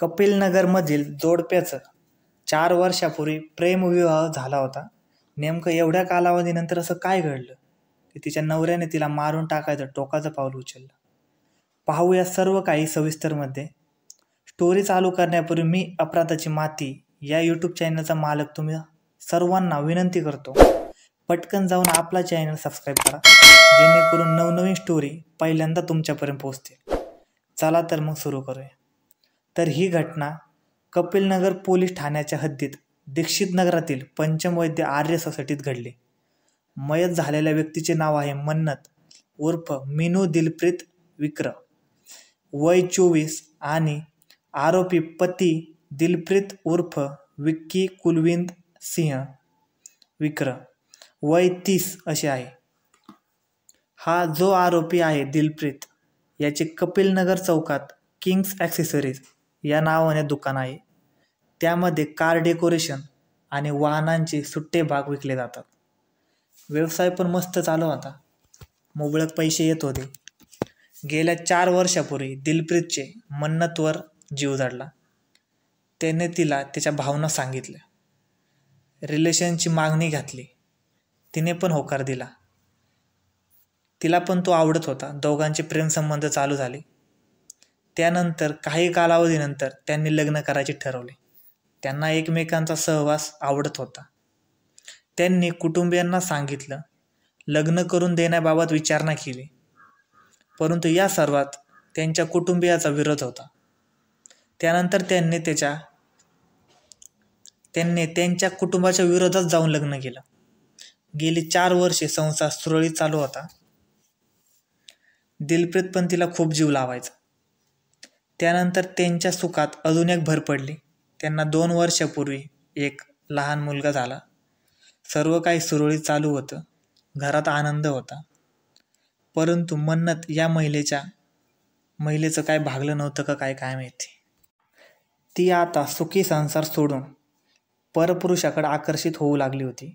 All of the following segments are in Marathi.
कपिलनगरमधील जोडप्याचं 4 वर्षापूर्वी प्रेमविवाह झाला होता. नेमकं एवढ्या कालावधीनंतर असं काय घडलं की तिच्या नवऱ्याने तिला मारून टाकायचं टोकाचं पाऊल उचललं? पाहूया सर्व काही सविस्तरमध्ये. स्टोरी चालू करण्यापूर्वी मी अपराधाची माती या यूट्यूब चॅनलचा मालक तुम्ही सर्वांना विनंती करतो, पटकन जाऊन आपला चॅनल सबस्क्राईब करा, जेणेकरून नवनवीन स्टोरी पहिल्यांदा तुमच्यापर्यंत पोहोचतील. चला तर मग सुरू करूया. तर ही घटना कपिलनगर पोलीस ठाण्याच्या हद्दीत दीक्षित नगरातील पंचमवैद्य आर्य सोसायटीत घडली. मयत झालेल्या व्यक्तीचे नाव आहे मन्नत उर्फ मीनू दिलप्रीत विक्र, वय 24, आणि आरोपी पती दिलप्रीत उर्फ विक्की कुलविंद सिंह विक्र, वय 30 असे आहे. हा जो आरोपी आहे दिलप्रीत, याचे कपिलनगर चौकात किंग्स ॲक्सेसरीज या नावाने दुकान आहे. त्यामध्ये कार डेकोरेशन आणि वाहनांचे सुट्टे भाग विकले जातात. व्यवसाय पण मस्त चालू होता, मुबलक पैसे येत होते. गेल्या 4 वर्षापूर्वी दिलप्रीतचे मन्नतवर जीव जडला. त्याने तिला त्याच्या भावना सांगितल्या, रिलेशनची मागणी घातली. तिने पण होकार दिला. तिला पण तो आवडत होता. दोघांचे प्रेमसंबंध चालू झाले. त्यानंतर काही कालावधीनंतर त्यांनी लग्न करायचे ठरवले. त्यांना एकमेकांचा सहवास आवडत होता. त्यांनी कुटुंबियांना सांगितलं, लग्न करून देण्याबाबत विचारणा केली, परंतु या सर्वात त्यांच्या कुटुंबियाचा विरोध होता. त्यानंतर त्यांनी त्यांच्या कुटुंबाच्या विरोधात जाऊन लग्न केलं. गेली 4 वर्षे संसार सुरळीत चालू होता. दिलप्रीत पण तिला खूप जीव लावायचा. त्यानंतर त्यांच्या सुखात अजून एक भर पडली. त्यांना 2 वर्षापूर्वी एक लहान मुलगा झाला. सर्व काही सुरळीत चालू होतं. घरात आनंद होता. परंतु मन्नत या महिलेचं काय भागलं नव्हतं का काय माहिती. ती आता सुखी संसार सोडून परपुरुषाकडे आकर्षित होऊ लागली होती.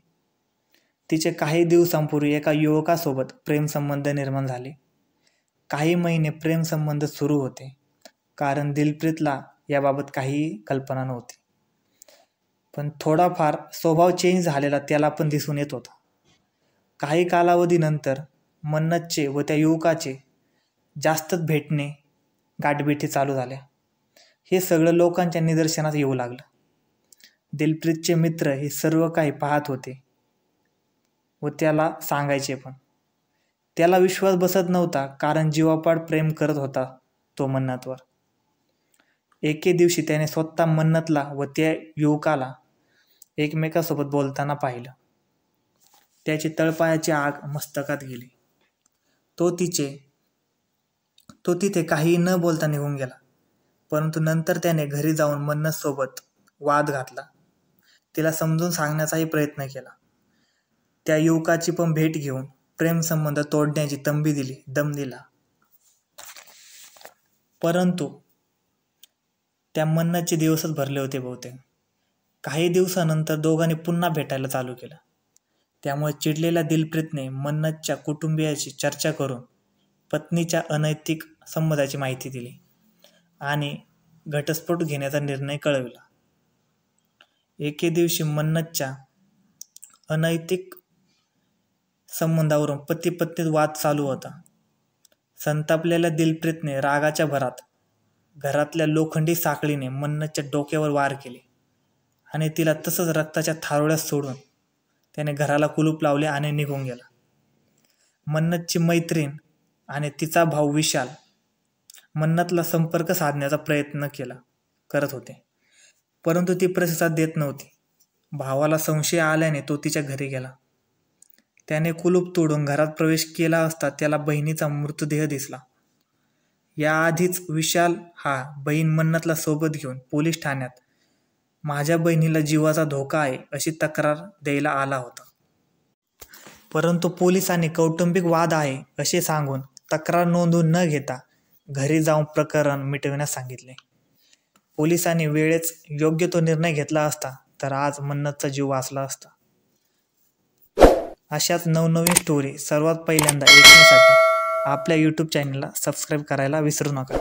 तिचे काही दिवसांपूर्वी एका युवकासोबत प्रेमसंबंध निर्माण झाले. काही महिने प्रेमसंबंध सुरू होते, कारण दिलप्रीतला याबाबत काहीही कल्पना नव्हती. पण थोडाफार स्वभाव चेंज झालेला त्याला पण दिसून येत होता. काही कालावधीनंतर मन्नतचे व त्या युवकाचे जास्तच भेटणे गाठभेटी चालू झाल्या. हे सगळं लोकांच्या निदर्शनास येऊ लागलं. दिलप्रीतचे मित्र हे सर्व काही पाहत होते व त्याला सांगायचे, पण त्याला विश्वास बसत नव्हता, कारण जीवापाड प्रेम करत होता तो मन्नतवर. एके दिवशी त्याने स्वतः मन्नतला व त्या युवकाला एकमेकासोबत बोलताना पाहिलं. त्याची तळपायाची आग मस्तकात गेली. तो तिथे काही न बोलता निघून गेला. परंतु नंतर त्याने घरी जाऊन मन्नतसोबत वाद घातला. तिला समजून सांगण्याचाही प्रयत्न केला. त्या युवकाची पण भेट घेऊन प्रेमसंबंध तोडण्याची दम दिला. परंतु त्या मन्नतचे दिवसच भरले होते बहुतेक. काही दिवसानंतर दोघांनी पुन्हा भेटायला चालू केलं. त्यामुळे चिडलेल्या दिलप्रीतने मन्नतच्या कुटुंबियाची चर्चा करून पत्नीच्या अनैतिक संबंधाची माहिती दिली आणि घटस्फोट घेण्याचा निर्णय कळविला. एके दिवशी मन्नतच्या अनैतिक संबंधावरून पती पत्नीत वाद चालू होता. संतापलेल्या दिलप्रीतने रागाच्या भरात घरातल्या लोखंडी साखळीने मन्नतच्या डोक्यावर वार केले आणि तिला तसंच रक्ताच्या थारोळ्यात सोडून त्याने घराला कुलूप लावले आणि निघून गेला. मन्नतची मैत्रीण आणि तिचा भाऊ विशाल मन्नतला संपर्क साधण्याचा प्रयत्न करत होते, परंतु ती प्रतिसाद देत नव्हती. भावाला संशय आल्याने तो तिच्या घरी गेला. त्याने कुलूप तोडून घरात प्रवेश केला असता त्याला बहिणीचा मृतदेह दिसला. याआधीच विशाल हा बहीण मन्नतला सोबत घेऊन पोलीस ठाण्यात माझ्या बहिणीला जीवाचा धोका आहे अशी तक्रार द्यायला आला होता. परंतु पोलिसांनी कौटुंबिक वाद आहे असे सांगून तक्रार नोंदवून न घेता घरी जाऊन प्रकरण मिटविण्यास सांगितले. पोलिसांनी वेळेच योग्य तो निर्णय घेतला असता तर आज मन्नतचा जीव वाचला असता. अशाच नवनवीन स्टोरी सर्वात पहिल्यांदा ऐकण्यासाठी आपल्या यूट्यूब चॅनलला सबस्क्राईब करायला विसरू नका.